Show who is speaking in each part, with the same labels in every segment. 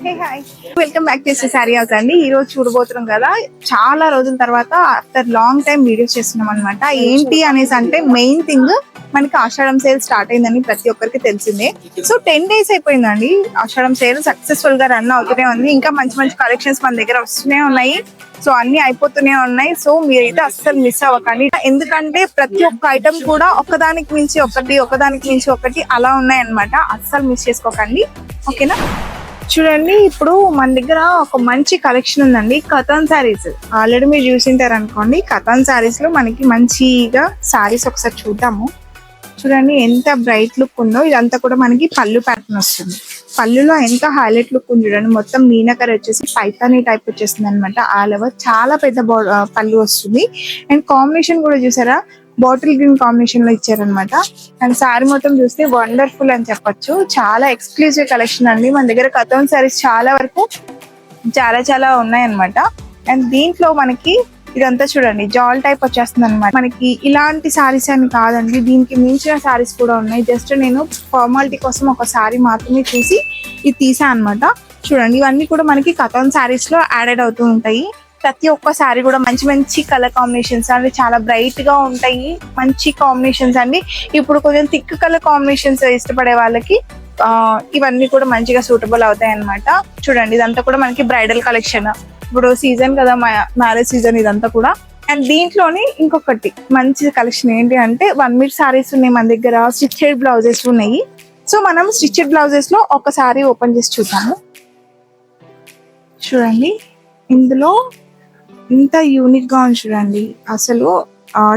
Speaker 1: Hi, welcome back to sari house అండి. ఈ రోజు చూడబోతున్నాం కదా, చాలా రోజుల తర్వాత ఆఫ్టర్ లాంగ్ టైం వీడియోస్ చేస్తున్నాం అనమాట. ఏంటి అనేసి అంటే మెయిన్ థింగ్ మనకి ఆషాఢం సేల్ స్టార్ట్ అయిందని ప్రతి ఒక్కరికి తెలిసిందే. సో 10 days అయిపోయిందండి ఆషాఢం సేల్ సక్సెస్ఫుల్ గా రన్ అవుతూనే ఉంది. ఇంకా మంచి మంచి కలెక్షన్స్ మన దగ్గర వస్తూనే ఉన్నాయి. సో అన్ని అయిపోతూనే ఉన్నాయి. సో మీరైతే అస్సలు మిస్ అవ్వకండి. ఎందుకంటే ప్రతి ఒక్క ఐటమ్ కూడా ఒకదానికి మించి ఒకటి అలా ఉన్నాయి అనమాట. అస్సలు మిస్ చేసుకోకండి, ఓకేనా. చూడండి, ఇప్పుడు మన దగ్గర ఒక మంచి కలెక్షన్ ఉందండి. కథాన్ శారీస్ ఆల్రెడీ మీరు చూసింటారు అనుకోండి. కథాన్ శారీస్ లో మనకి మంచిగా శారీస్ ఒకసారి చూద్దాము. చూడండి ఎంత బ్రైట్ లుక్ ఉందో. ఇదంతా కూడా మనకి పళ్ళు ప్యాటర్న్ వస్తుంది. పళ్ళులో ఎంత హైలైట్ లుక్ ఉంది చూడండి. మొత్తం మీనాకర్ వచ్చేసి పైతానీ టైప్ వచ్చేస్తుంది అనమాట. ఆల్ ఓవర్ చాలా పెద్ద పళ్ళు వస్తుంది. అండ్ కాంబినేషన్ కూడా చూసారా, బాటిల్ గ్రీన్ కాంబినేషన్ లో ఇచ్చారనమాట. అండ్ శారీ మొత్తం చూస్తే వండర్ఫుల్ అని చెప్పొచ్చు. చాలా ఎక్స్క్లూజివ్ కలెక్షన్ అండి. మన దగ్గర కథాన్ శారీస్ చాలా వరకు చాలా ఉన్నాయన్నమాట. అండ్ దీంట్లో మనకి ఇదంతా చూడండి జాల్ టైప్ వచ్చేస్తుంది అనమాట. మనకి ఇలాంటి శారీస్ అని కాదండి, దీనికి మించిన శారీస్ కూడా ఉన్నాయి. జస్ట్ నేను ఫార్మాలిటీ కోసం ఒక శారీ మాత్రమే చూసి ఇది తీసా అనమాట. చూడండి, ఇవన్నీ కూడా మనకి కథాన్ శారీస్ లో యాడెడ్ అవుతూ ఉంటాయి. ప్రతి ఒక్క శారీ కూడా మంచి మంచి కలర్ కాంబినేషన్స్ అండి, చాలా బ్రైట్ గా ఉంటాయి. మంచి కాంబినేషన్స్ అండి. ఇప్పుడు కొంచెం థిక్ కలర్ కాంబినేషన్స్ ఇష్టపడే వాళ్ళకి ఇవన్నీ కూడా మంచిగా సూటబుల్ అవుతాయి అనమాట. చూడండి, ఇదంతా కూడా మనకి బ్రైడల్ కలెక్షన్. ఇప్పుడు సీజన్ కదా, మ్యారేజ్ సీజన్ ఇదంతా కూడా. అండ్ దీంట్లోని ఇంకొకటి మంచి కలెక్షన్ ఏంటి అంటే 1 మీటర్ సారీస్ ఉన్నాయి మన దగ్గర. స్టిచ్చెడ్ బ్లౌజెస్ ఉన్నాయి. సో మనం స్టిచ్చెడ్ బ్లౌజెస్ లో ఒక సారీ ఓపెన్ చేసి చూద్దాము. చూడండి, ఇందులో ఇంత యూనిక్ గా ఉంది చూడండి. అసలు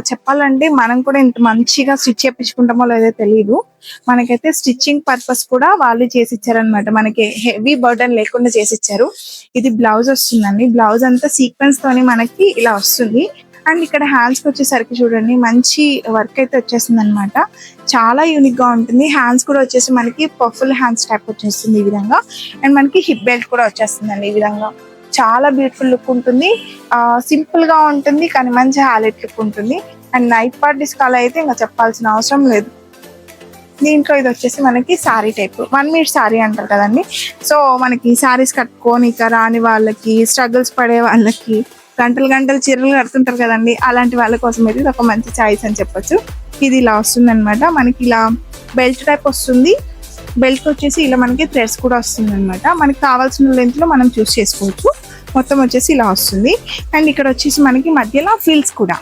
Speaker 1: చెప్పాలంటే మనం కూడా ఇంత మంచిగా స్టిచ్ చేయించుకుంటామో లేదో తెలియదు. మనకైతే స్టిచ్చింగ్ పర్పస్ కూడా వాళ్ళు చేసి ఇచ్చారనమాట. మనకి హెవీ బర్డన్ లేకుండా చేసి ఇచ్చారు. ఇది బ్లౌజ్ వస్తుందండి. బ్లౌజ్ అంతా సీక్వెన్స్ తోని మనకి ఇలా వస్తుంది. అండ్ ఇక్కడ హ్యాండ్స్ కి వచ్చేసరికి చూడండి మంచి వర్క్ అయితే వచ్చేస్తుంది అనమాట. చాలా యూనిక్ గా ఉంటుంది. హ్యాండ్స్ కూడా వచ్చేసి మనకి పర్ఫుల్ హ్యాండ్స్ టైప్ వచ్చేస్తుంది ఈ విధంగా. అండ్ మనకి హిప్ బెల్ట్ కూడా వచ్చేస్తుందండి ఈ విధంగా. చాలా బ్యూటిఫుల్ లుక్ ఉంటుంది. సింపుల్ గా ఉంటుంది కానీ మంచి హైలైట్ లుక్ ఉంటుంది. అండ్ నైట్ పార్టీస్ కాల్ అయితే ఇంకా చెప్పాల్సిన అవసరం లేదు. దీంట్లో ఇది వచ్చేసి మనకి శారీ టైప్ 1 మీటర్ శారీ అంటారు కదండి. సో మనకి శారీస్ కట్టుకొని రాని వాళ్ళకి, స్ట్రగుల్స్ పడే వాళ్ళకి, గంటలు చీరలు కడుతుంటారు కదండి, అలాంటి వాళ్ళ కోసం అయితే ఇది ఒక మంచి చాయిస్ అని చెప్పొచ్చు. ఇది ఇలా వస్తుంది అనమాట. మనకి ఇలా బెల్ట్ టైప్ వస్తుంది. బెల్ట్ వచ్చేసి ఇలా మనకి థ్రెడ్స్ కూడా వస్తుంది అనమాట. మనకి కావాల్సిన లెంత్ లో మనం చూస్ చేసుకోవచ్చు. మొత్తం వచ్చేసి ఇలా వస్తుంది. అండ్ ఇక్కడ వచ్చేసి మనకి మధ్యలో ఫిల్స్ కూడా,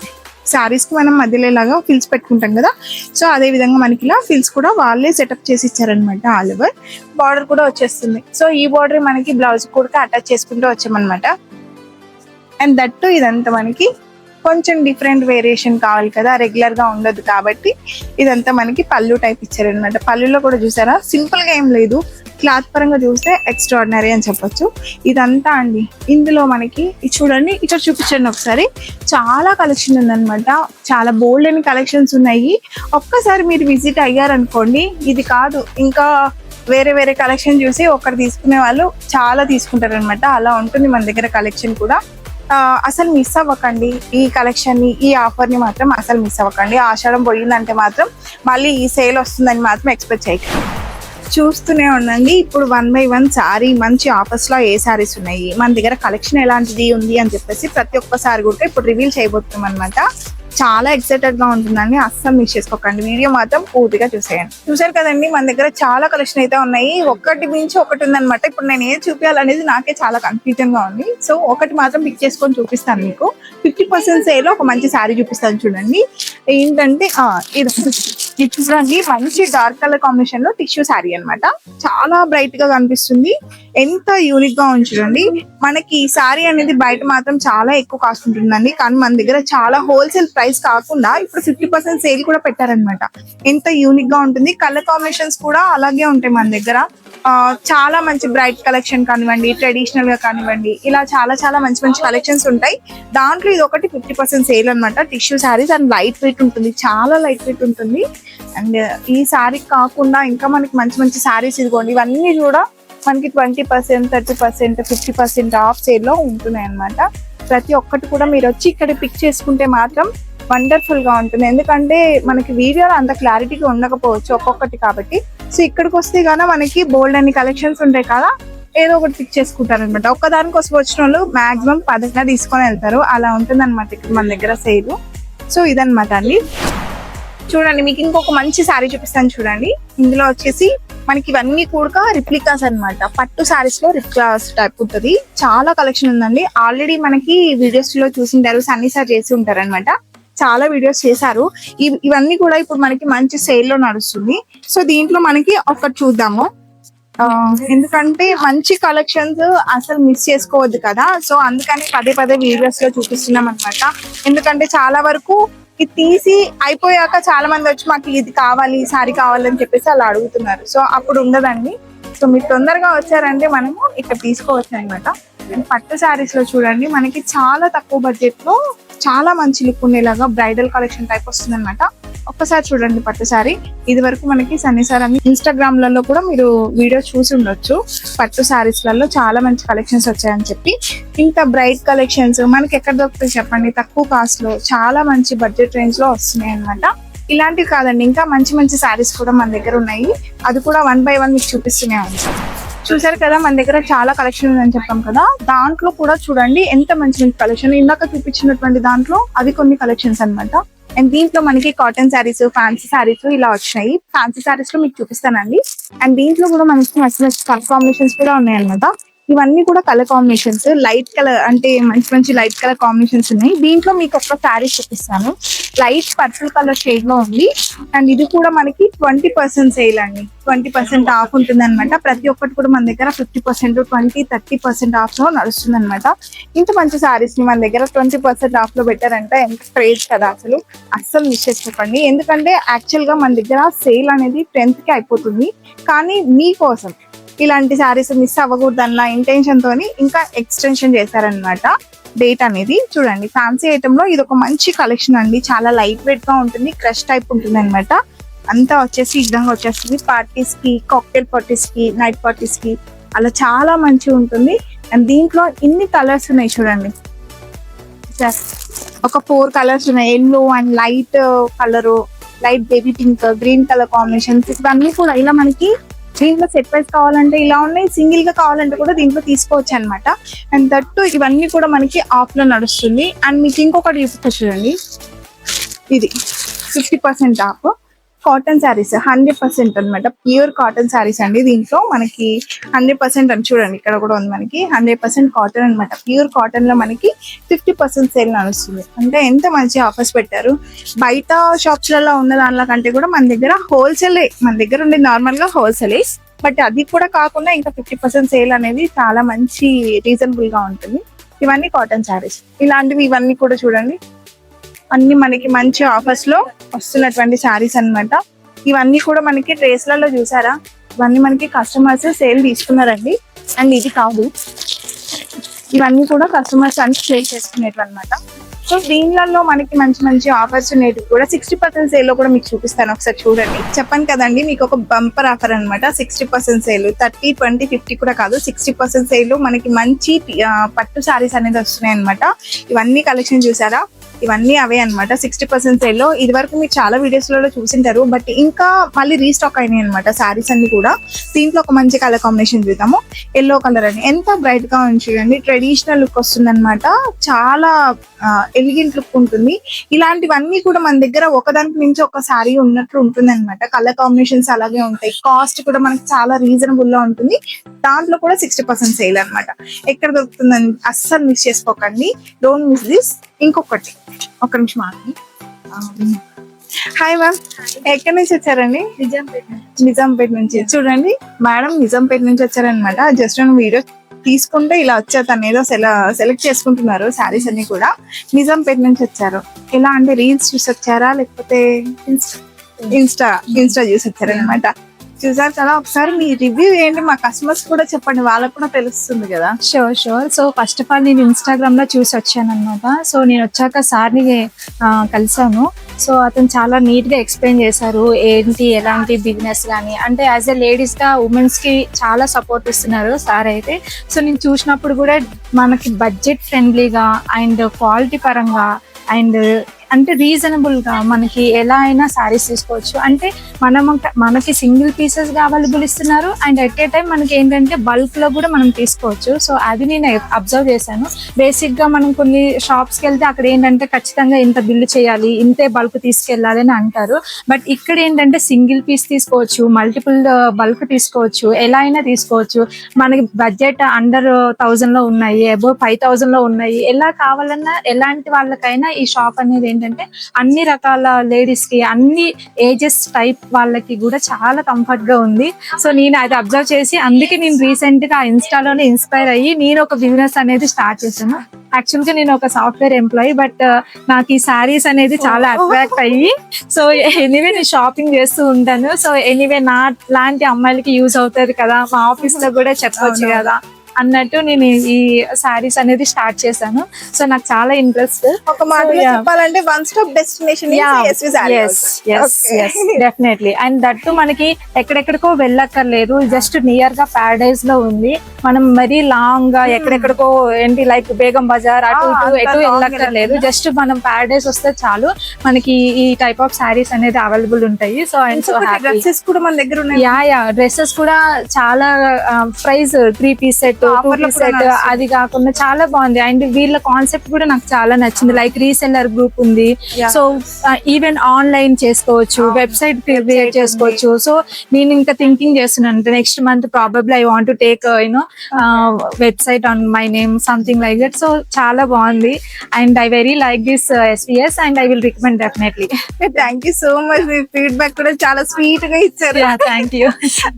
Speaker 1: శారీస్ కి మనం మధ్యలో ఇలాగా ఫిల్స్ పెట్టుకుంటాం కదా, సో అదే విధంగా మనకి ఇలా ఫిల్స్ కూడా వాళ్ళే సెటప్ చేసి ఇచ్చారనమాట. ఆల్ ఓవర్ బార్డర్ కూడా వచ్చేస్తుంది. సో ఈ బార్డర్ మనకి బ్లౌజ్ కూడా అటాచ్ చేసుకుంటూ వచ్చామన్నమాట. అండ్ దట్టు ఇదంతా మనకి కొంచెం డిఫరెంట్ వేరియేషన్ కావాలి కదా, రెగ్యులర్ గా ఉండదు కాబట్టి ఇదంతా మనకి పళ్ళు టైప్ ఇచ్చారనమాట. పళ్ళులో కూడా చూసారా, సింపుల్ గా ఏం లేదు, క్లాత్ పరంగా చూస్తే ఎక్స్ట్రాడినరీ అని చెప్పొచ్చు. ఇదంతా అండి. ఇందులో మనకి చూడండి, ఇక్కడ చూపించండి ఒకసారి. చాలా కలెక్షన్ ఉందన్నమాట. చాలా బోల్డ్ అని కలెక్షన్స్ ఉన్నాయి. ఒక్కసారి మీరు విజిట్ అయ్యారనుకోండి, ఇది కాదు ఇంకా వేరే కలెక్షన్ చూసి ఒకటి తీసుకునే వాళ్ళు చాలా తీసుకుంటారు అనమాట. అలా ఉంటుంది మన దగ్గర కలెక్షన్ కూడా. అసలు మిస్ అవ్వకండి ఈ కలెక్షన్ ని, ఈ ఆఫర్ ని మాత్రం అసలు మిస్ అవ్వకండి. ఆషాఢం పోయిందంటే మాత్రం మళ్ళీ ఈ సేల్ వస్తుందని మాత్రం ఎక్స్పెక్ట్ చేయకండి. చూస్తూనే ఉండండి. ఇప్పుడు 1 by 1 సారీ మంచి ఆఫర్స్ లో ఏ సారీస్ ఉన్నాయి, మన దగ్గర కలెక్షన్ ఎలాంటిది ఉంది అని చెప్పేసి ప్రతి ఒక్కసారి కూడా ఇప్పుడు రివీల్ చేయబోతున్నాం అనమాట. చాలా ఎక్సైటెడ్ గా ఉంటుందండి. అస్సలు మిస్ చేసుకోకండి. వీడియో మాత్రం పూర్తిగా చూసేయండి. చూసారు కదండి, మన దగ్గర చాలా కలెక్షన్ అయితే ఉన్నాయి. ఒకటి మించి ఒకటి ఉందన్నమాట. ఇప్పుడు నేను ఏది చూపించాలనేది నాకే చాలా కన్ఫ్యూజన్ గా ఉంది. సో ఒకటి మాత్రం పిక్ చేసుకొని చూపిస్తాను మీకు. 50% సేల్ ఒక మంచి శారీ చూపిస్తాను చూడండి. ఏంటంటే ఇది చూడండి, మంచి డార్క్ కలర్ కాంబినేషన్ లో టిష్యూ శారీ అనమాట. చాలా బ్రైట్ గా కనిపిస్తుంది. ఎంత యూనిక్ గా ఉంది చూడండి. మనకి ఈ శారీ అనేది బయట మాత్రం చాలా ఎక్కువ కాస్ట్ ఉంటుందండి, కానీ మన దగ్గర చాలా హోల్సేల్ ప్రైస్ కాకుండా ఇప్పుడు 50% సేల్ కూడా పెట్టారనమాట. ఎంత యూనిక్ గా ఉంటుంది. కలర్ కాంబినేషన్స్ కూడా అలాగే ఉంటాయి మన దగ్గర. చాలా మంచి బ్రైట్ కలెక్షన్ కానివ్వండి, ట్రెడిషనల్ గా కానివ్వండి, ఇలా చాలా మంచి కలెక్షన్స్ ఉంటాయి. దాంట్లో ఇది ఒకటి 50% సేల్ అనమాట. Tissue saris and light weight ఉంటుంది, చాలా లైట్ వెయిట్ ఉంటుంది. అండ్ ఈ శారీ కాకుండా ఇంకా మనకి మంచి శారీస్ ఇదిగోండి, ఇవన్నీ కూడా మనకి 20%, 30%, 50% ఆఫ్ సేల్ లో ఉంటున్నాయి అనమాట. ప్రతి ఒక్కటి కూడా మీరు వచ్చి ఇక్కడ పిక్ చేసుకుంటే మాత్రం వండర్ఫుల్ గా ఉంటుంది. ఎందుకంటే మనకి వీడియోలో అంత క్లారిటీగా ఉండకపోవచ్చు ఒక్కొక్కటి కాబట్టి. సో ఇక్కడికి వస్తే గానీ మనకి బోల్డ్ అన్ని కలెక్షన్స్ ఉంటాయి కదా, ఏదో ఒకటి పిక్ చేసుకుంటారు అనమాట. ఒక్కదానికోసం వచ్చిన వాళ్ళు మాక్సిమం 10 తీసుకొని వెళ్తారు. అలా ఉంటుంది అనమాట ఇక్కడ మన దగ్గర సేల్. సో ఇదనమాట అండి. చూడండి మీకు ఇంకొక మంచి శారీ చూపిస్తాను చూడండి. ఇందులో వచ్చేసి మనకి ఇవన్నీ కూడా రిప్లికాస్ అన్నమాట. పట్టు శారీస్ లో రిప్లికాస్ టైప్ ఉంటుంది. చాలా కలెక్షన్ ఉందండి. ఆల్రెడీ మనకి వీడియోస్ లో చూసింటారు, సన్నీ సార్ చేసి ఉంటారు అనమాట. చాలా వీడియోస్ చేశారు. ఇవన్నీ కూడా ఇప్పుడు మనకి మంచి సేల్ లో నడుస్తుంది. సో దీంట్లో మనకి ఒకటి చూద్దాము. ఎందుకంటే మంచి కలెక్షన్స్ అసలు మిస్ చేసుకోవద్దు కదా. సో అందుకని పదే వీడియోస్ లో చూపిస్తున్నాం అనమాట. ఎందుకంటే చాలా వరకు ఇది తీసి అయిపోయాక చాలా మంది వచ్చి మాకు ఇది కావాలి, సారీ కావాలని చెప్పేసి అలా అడుగుతున్నారు. సో అప్పుడు ఉండదండి. సో మీరు తొందరగా వచ్చారంటే మనము ఇక్కడ తీసుకోవచ్చు అనమాట. పట్టు శారీస్ లో చూడండి మనకి చాలా తక్కువ బడ్జెట్ లో చాలా మంచి లుక్ ఉండేలాగా బ్రైడల్ కలెక్షన్ టైప్ వస్తుంది అనమాట. ఒక్కసారి చూడండి పట్టు శారీ. ఇది వరకు మనకి సన్నీ సార్ అని ఇన్స్టాగ్రామ్ లలో కూడా మీరు వీడియో చూసి ఉండొచ్చు. పట్టు శారీస్ లలో చాలా మంచి కలెక్షన్స్ వచ్చాయని చెప్పి. ఇంత బ్రైట్ కలెక్షన్స్ మనకి ఎక్కడ దొరుకుతాయి చెప్పండి? తక్కువ కాస్ట్ లో చాలా మంచి బడ్జెట్ రేంజ్ లో వస్తున్నాయి అనమాట. ఇలాంటివి కాదండి, ఇంకా మంచి శారీస్ కూడా మన దగ్గర ఉన్నాయి. అది కూడా 1 by 1 మీకు చూపిస్తున్నాయి. చూసారు కదా మన దగ్గర చాలా కలెక్షన్ ఉందని చెప్పాం కదా. దాంట్లో కూడా చూడండి ఎంత మంచి కలెక్షన్. ఇందాక చూపించినటువంటి దాంట్లో అవి కొన్ని కలెక్షన్స్ అనమాట. అండ్ దీంట్లో మనకి కాటన్ శారీస్, ఫ్యాన్సీ శారీస్ ఇలా వచ్చినాయి. ఫ్యాన్సీ శారీస్ లో మీకు చూపిస్తానండి. అండ్ దీంట్లో కూడా మనకి మంచి కలర్ కాంబినేషన్స్ కూడా ఉన్నాయి అనమాట. ఇవన్నీ కూడా కలర్ కాంబినేషన్స్, లైట్ కలర్ అంటే మంచి లైట్ కలర్ కాంబినేషన్స్ ఉన్నాయి. దీంట్లో మీకు ఒక శారీ చూపిస్తాను. లైట్ పర్పుల్ కలర్ షేడ్ లో ఉంది. అండ్ ఇది కూడా మనకి 20% సేల్ అండి. 20% ఆఫ్ ఉంటుంది అనమాట. ప్రతి ఒక్కటి కూడా మన దగ్గర 50%, 20, 30% ఆఫ్ లో నడుస్తుంది అనమాట. ఇంత మంచి శారీస్ ని మన దగ్గర 20% ఆఫ్ లో పెట్టారంటే ఎంత క్రేజ్ కదా. అస్సలు మిస్ చేసుకోకండి. ఎందుకంటే యాక్చువల్ గా మన దగ్గర సేల్ అనేది 10th కి అయిపోతుంది. కానీ మీకోసం ఇలాంటి శారీస్ మిస్ అవ్వకూడదు అన్న ఇంటెన్షన్ తోని ఇంకా ఎక్స్టెన్షన్ చేశారనమాట డేట్ అనేది. చూడండి ఫ్యాన్సీ ఐటమ్ లో ఇది ఒక మంచి కలెక్షన్ అండి. చాలా లైట్ వెయిట్ గా ఉంటుంది, క్రష్ టైప్ ఉంటుంది అనమాట. అంతా వచ్చేసి ఈ విధంగా వచ్చేస్తుంది. పార్టీస్ కి, కాక్టైల్ పార్టీస్ కి, నైట్ పార్టీస్ కి అలా చాలా మంచిగా ఉంటుంది. అండ్ దీంట్లో ఇన్ని కలర్స్ ఉన్నాయి చూడండి. ఒక 4 కలర్స్ ఉన్నాయి. Yellow and light colour, light baby pink, green colour combinations. ఇవన్నీ కూడా ఇలా మనకి దీంట్లో సెట్ వైజ్ కావాలంటే ఇలా ఉన్నాయి, సింగిల్ గా కావాలంటే కూడా దీంట్లో తీసుకోవచ్చు అనమాట. అండ్ దట్టు ఇవన్నీ కూడా మనకి ఆఫ్ లో నడుస్తుంది. అండ్ మీకు ఇంకొకటి చూపిస్తా చూడండి. ఇది 50% ఆఫ్ కాటన్ శారీస్ 100% అనమాట. ప్యూర్ కాటన్ శారీస్ అండి. దీంట్లో మనకి 100% అని చూడండి ఇక్కడ కూడా ఉంది. మనకి 100% కాటన్ అనమాట. ప్యూర్ కాటన్ లో మనకి 50% సేల్ నడుస్తుంది. అంటే ఎంత మంచి ఆఫర్స్ పెట్టారు. బయట షాప్స్ లలో ఉన్న దానిలో కంటే కూడా మన దగ్గర హోల్సేల్, మన దగ్గర ఉండే నార్మల్ గా హోల్సేలే. బట్ అది కూడా కాకుండా ఇంకా 50% సేల్ అనేది చాలా మంచి రీజనబుల్ గా ఉంటుంది. ఇవన్నీ కాటన్ శారీస్. ఇలాంటివి ఇవన్నీ కూడా చూడండి అన్ని మనకి మంచి ఆఫర్స్ లో వస్తున్నటువంటి శారీస్ అన్నమాట. ఇవన్నీ కూడా మనకి ట్రేస్లలో చూసారా, ఇవన్నీ మనకి కస్టమర్స్ సేల్ తీసుకున్నారండి. అండ్ ఇది కాదు, ఇవన్నీ కూడా కస్టమర్స్ అన్ని సేల్ చేసుకునేవి అనమాట. సో దీనిలలో మనకి మంచి ఆఫర్స్ ఉండేవి కూడా 60% సేల్ లో కూడా మీకు చూపిస్తాను. ఒకసారి చూడండి. చెప్పాను కదండి మీకు ఒక బంపర్ ఆఫర్ అనమాట. 60% సేల్, 30, 20, 50 కూడా కాదు, 60% సేల్ మనకి మంచి పట్టు శారీస్ అనేది వస్తున్నాయి అనమాట. ఇవన్నీ కలెక్షన్ చూసారా, ఇవన్నీ అవే అనమాట. 60% సేల్ లో ఇది వరకు మీరు చాలా వీడియోస్ లో చూసింటారు. బట్ ఇంకా మళ్ళీ రీస్టాక్ అయినాయి అనమాట శారీస్ అన్ని కూడా. దీంట్లో ఒక మంచి కలర్ కాంబినేషన్ చూద్దాము. ఎల్లో కలర్ అని ఎంత బ్రైట్ గా ఉంచుకోండి. ట్రెడిషనల్ లుక్ వస్తుంది అనమాట. చాలా ఎలిగెంట్ లుక్ ఉంటుంది. ఇలాంటివన్నీ కూడా మన దగ్గర ఒకదానికి మించి ఒక శారీ ఉన్నట్లు ఉంటుంది అనమాట. కలర్ కాంబినేషన్స్ అలాగే ఉంటాయి. కాస్ట్ కూడా మనకి చాలా రీజనబుల్ గా ఉంటుంది. దాంట్లో కూడా 60% సేల్ అనమాట. ఎక్కడ దొరుకుతుందని అస్సలు మిస్ చేసుకోకండి. Don't miss this. ఇంకొకటి ఒక నిమిషం ఆగి. హాయ్ మ్యామ్, ఎక్కడి నుంచి వచ్చారండి? నిజాంపేట నుంచి. చూడండి మేడం నిజాంపేట నుంచి వచ్చారనమాట. జస్ట్ వీడియో తీసుకుంటే ఇలా వచ్చారు. తను ఏదో సెలెక్ట్ చేసుకుంటున్నారు శారీస్ అన్ని కూడా. నిజాంపేట నుంచి వచ్చారు. ఎలా అంటే రీల్స్ చూసి వచ్చారా లేకపోతే ఇన్స్టా చూసి వచ్చారనమాట. చూసారు కదా. ఒకసారి మీ రివ్యూ ఏంటి, మా కస్టమర్స్ కూడా చెప్పండి, వాళ్ళకు కూడా తెలుస్తుంది కదా.
Speaker 2: Sure. So first of all నేను ఇన్స్టాగ్రామ్ లో చూసి వచ్చాను అనమాట. సో నేను వచ్చాక సార్ని కలిసాను. సో అతను చాలా నీట్ గా ఎక్స్ప్లెయిన్ చేశారు ఏంటి ఎలాంటి బిజినెస్ కానీ. అంటే యాజ్ ఎ లేడీస్ గా ఉమెన్స్ కి చాలా సపోర్ట్ ఇస్తున్నారు సార్ అయితే. సో నేను చూసినప్పుడు కూడా మనకి బడ్జెట్ ఫ్రెండ్లీగా అండ్ క్వాలిటీ పరంగా అండ్ అంటే రీజనబుల్ గా మనకి ఎలా అయినా సారీస్ తీసుకోవచ్చు. అంటే మనకి సింగిల్ పీసెస్ గా అవైలబుల్ ఇస్తున్నారు అండ్ ఎట్ ఏ టైం మనకి ఏంటంటే బల్క్ లో కూడా మనం తీసుకోవచ్చు. సో అది నేను అబ్జర్వ్ చేశాను. బేసిక్ గా మనం కొన్ని షాప్స్ కి వెళ్తే అక్కడ ఏంటంటే ఖచ్చితంగా ఇంత బిల్లు చేయాలి, ఇంతే బల్క్ తీసుకెళ్ళాలి అని అంటారు. బట్ ఇక్కడ ఏంటంటే సింగిల్ పీస్ తీసుకోవచ్చు, మల్టిపుల్ బల్క్ తీసుకోవచ్చు, ఎలా అయినా తీసుకోవచ్చు. మనకి బడ్జెట్ అండర్ 1000 లో ఉన్నాయి, అబోవ్ 5000 లో ఉన్నాయి. ఎలా కావాలన్నా ఎలాంటి వాళ్ళకైనా ఈ షాప్ అనేది ఏంటంటే అన్ని రకాల లేడీస్ కి, అన్ని ఏజెస్ టైప్ వాళ్ళకి కూడా చాలా కంఫర్ట్ గా ఉంది. సో నేను అది అబ్జర్వ్ చేసి అందుకే నేను రీసెంట్ గా ఇన్స్టాలోనే ఇన్స్పైర్ అయ్యి నేను ఒక బిజినెస్ అనేది స్టార్ట్ చేశాను. యాక్చువల్ గా నేను ఒక సాఫ్ట్వేర్ ఎంప్లాయీ, బట్ నాకు ఈ శారీస్ అనేది చాలా అట్రాక్ట్ అయ్యి సో ఎనీవే నేను షాపింగ్ చేస్తూ ఉంటాను. సో ఎనీవే నా లాంటి అమ్మాయిలకి యూజ్ అవుతుంది కదా, మా ఆఫీస్ లో కూడా చెప్పొచ్చు కదా అన్నట్టు నేను ఈ శారీస్ అనేది స్టార్ట్ చేశాను. సో నాకు చాలా ఇంట్రెస్ట్.
Speaker 1: ఒక మాటలో చెప్పాలంటే one stop destination
Speaker 2: definitely. And that మనకి ఎక్కడెక్కడికో వెళ్ళక్కర్లేదు, జస్ట్ నియర్ గా ప్యారడైజ్ లో ఉంది. మనం మరీ లాంగ్ గా ఎక్కడెక్కడికో ఏంటి లైక్ బేగం బజార్ అటు ఇటు ఎటు వెళ్ళక్కర్లేదు. జస్ట్ మనం ప్యారడైజ్ వస్తే చాలు మనకి ఈ టైప్ ఆఫ్ శారీస్ అనేది అవైలబుల్ ఉంటాయి. సో అండ్ సో
Speaker 1: డ్రెస్సెస్ కూడా మన దగ్గర ఉన్నాయి.
Speaker 2: యా డ్రెస్సెస్ కూడా చాలా price 3 piece set, 2 piece set, అది కాకుండా చాలా బాగుంది. అండ్ వీళ్ళ కాన్సెప్ట్ కూడా నాకు చాలా నచ్చింది. లైక్ రీసెల్లర్ గ్రూప్ ఉంది. సో ఈవెన్ ఆన్లైన్ చేసుకోవచ్చు, వెబ్సైట్ క్రియేట్ చేసుకోవచ్చు. సో నేను ఇంకా థింకింగ్ చేస్తున్నాను next month probably I want to take website on my name something like that. So చాలా బాగుంది and I very like this SVS and I will recommend definitely.
Speaker 1: Thank you so much. Me feedback కూడా చాలా sweet గా ఇచ్చారు.
Speaker 2: Thank you.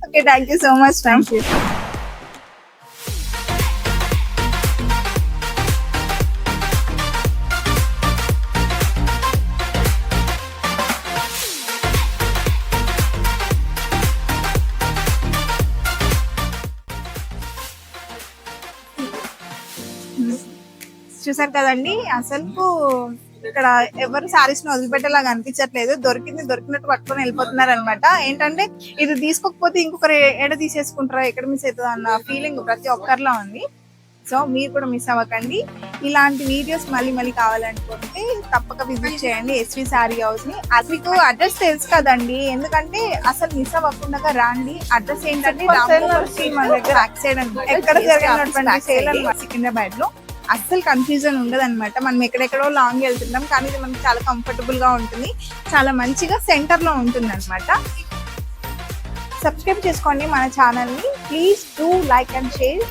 Speaker 1: Okay, thank you so much.
Speaker 2: Thank you.
Speaker 1: చూసారు కదండి, అసలు ఇక్కడ ఎవరు శారీస్ ని వదిలిపెట్టేలాగా అనిపించట్లేదు. దొరికినట్టు పట్టుకొని వెళ్ళిపోతున్నారు అనమాట. ఏంటంటే ఇది తీసుకోకపోతే ఇంకొకరు ఎడ తీసేసుకుంటారా, ఎక్కడ మిస్ అవుతుందో అన్న ఫీలింగ్ ప్రతి ఒక్కరిలో ఉంది. సో మీరు కూడా మిస్ అవ్వకండి. ఇలాంటి వీడియోస్ మళ్ళీ కావాలనుకుంటే తప్పక విజిట్ చేయండి SV శారీ హౌస్ ని. అది మీకు అడ్రస్ తెలుసు కదండి, ఎందుకంటే అసలు మిస్ అవ్వకుండా రండి. అడ్రస్ ఏంటంటే మన దగ్గర బ్యాక్ సైడ్ అనమాట. ఎక్కడ జరిగినటువంటి సేల్ అనమాట, సికింద్రాబాద్ లో. అస్సలు కన్ఫ్యూజన్ ఉండదు అనమాట. మనం ఎక్కడెక్కడో లాంగ్ వెళ్తున్నాం, కానీ ఇది మనకి చాలా కంఫర్టబుల్ గా ఉంటుంది, చాలా మంచిగా సెంటర్ లో ఉంటుంది అనమాట. సబ్స్క్రైబ్ చేసుకోండి మన ఛానల్ ని. Please do like and share.